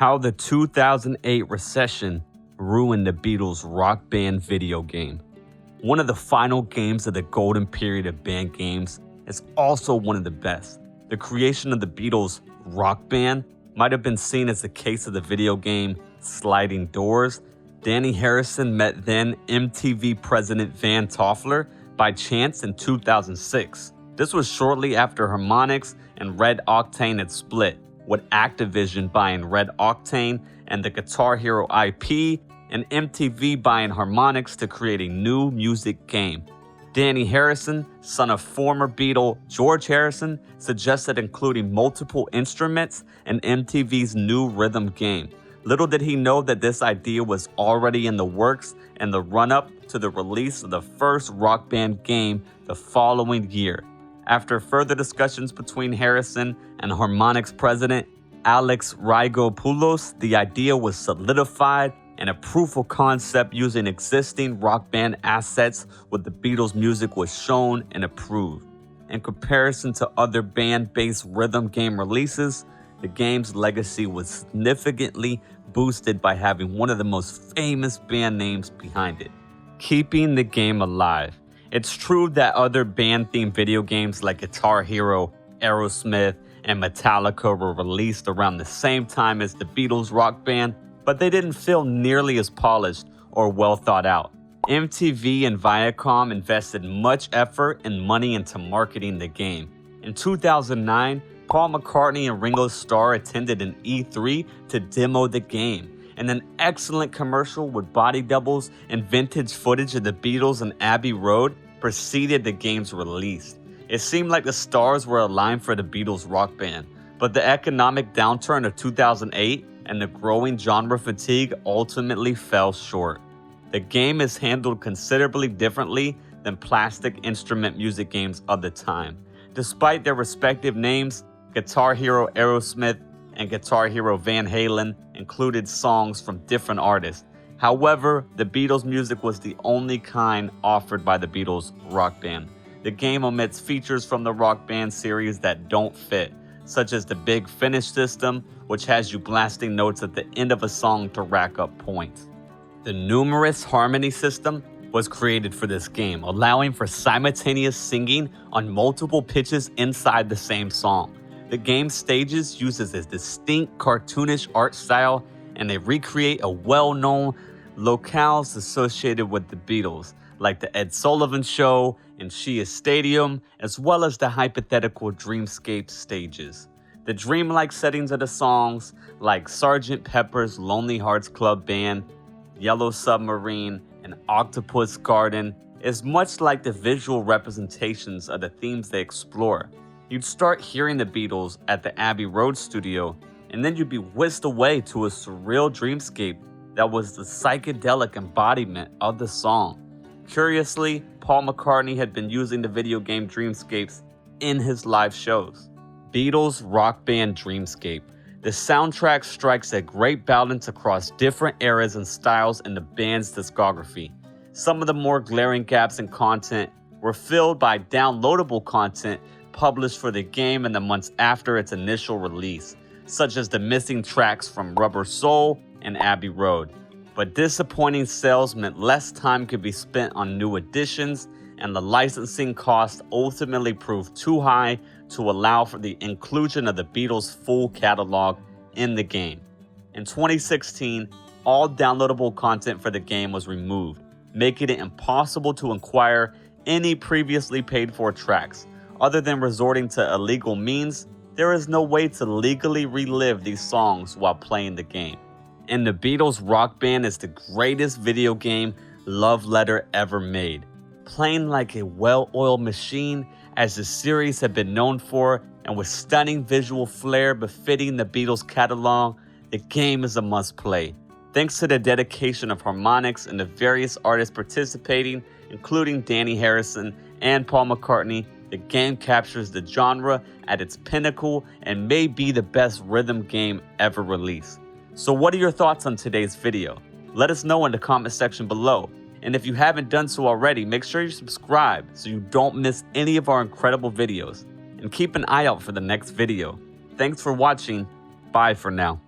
How the 2008 recession ruined the Beatles Rock Band video game. One of the final games of the golden period of band games is also one of the best. The creation of the Beatles Rock Band might have been seen as the case of the video game Sliding Doors. Danny Harrison met then MTV president Van Toffler by chance in 2006. This was shortly after Harmonix and Red Octane had split, with Activision buying Red Octane and the Guitar Hero IP, and MTV buying Harmonix to create a new music game. Danny Harrison, son of former Beatle George Harrison, suggested including multiple instruments in MTV's new rhythm game. Little did he know that this idea was already in the works in the run-up to the release of the first Rock Band game the following year. After further discussions between Harrison and Harmonix president Alex Rygopoulos, the idea was solidified and a proof of concept using existing Rock Band assets with the Beatles music was shown and approved. In comparison to other band-based rhythm game releases, the game's legacy was significantly boosted by having one of the most famous band names behind it, keeping the game alive. It's true that other band-themed video games like Guitar Hero, Aerosmith, and Metallica were released around the same time as the Beatles Rock Band, but they didn't feel nearly as polished or well thought out. MTV and Viacom invested much effort and money into marketing the game. In 2009, Paul McCartney and Ringo Starr attended an E3 to demo the game, and an excellent commercial with body doubles and vintage footage of the Beatles and Abbey Road preceded the game's release. It seemed like the stars were aligned for the Beatles Rock Band, but the economic downturn of 2008 and the growing genre fatigue ultimately fell short. The game is handled considerably differently than plastic instrument music games of the time. Despite their respective names, Guitar Hero Aerosmith and Guitar Hero Van Halen included songs from different artists. However, the Beatles music was the only kind offered by the Beatles Rock Band. The game omits features from the Rock Band series that don't fit, such as the Big Finish system, which has you blasting notes at the end of a song to rack up points. The numerous harmony system was created for this game, allowing for simultaneous singing on multiple pitches inside the same song. The game's stages uses a distinct cartoonish art style, and they recreate a well-known locales associated with the Beatles, like the Ed Sullivan Show and Shea Stadium, as well as the hypothetical dreamscape stages. The dreamlike settings of the songs, like Sgt. Pepper's Lonely Hearts Club Band, Yellow Submarine, and Octopus Garden, is much like the visual representations of the themes they explore. You'd start hearing the Beatles at the Abbey Road studio, and then you'd be whisked away to a surreal dreamscape that was the psychedelic embodiment of the song. Curiously, Paul McCartney had been using the video game dreamscapes in his live shows. Beatles Rock Band Dreamscape. The soundtrack strikes a great balance across different eras and styles in the band's discography. Some of the more glaring gaps in content were filled by downloadable content published for the game in the months after its initial release, such as the missing tracks from Rubber Soul and Abbey Road. But disappointing sales meant less time could be spent on new additions, and the licensing cost ultimately proved too high to allow for the inclusion of the Beatles' full catalog in the game. In 2016, all downloadable content for the game was removed, making it impossible to acquire any previously paid-for tracks. Other than resorting to illegal means, there is no way to legally relive these songs while playing the game. And the Beatles Rock Band is the greatest video game love letter ever made. Playing like a well-oiled machine, as the series had been known for, and with stunning visual flair befitting the Beatles catalog, the game is a must-play. Thanks to the dedication of Harmonix and the various artists participating, including Danny Harrison and Paul McCartney, the game captures the genre at its pinnacle and may be the best rhythm game ever released. So what are your thoughts on today's video? Let us know in the comment section below. And if you haven't done so already, make sure you subscribe so you don't miss any of our incredible videos. And keep an eye out for the next video. Thanks for watching. Bye for now.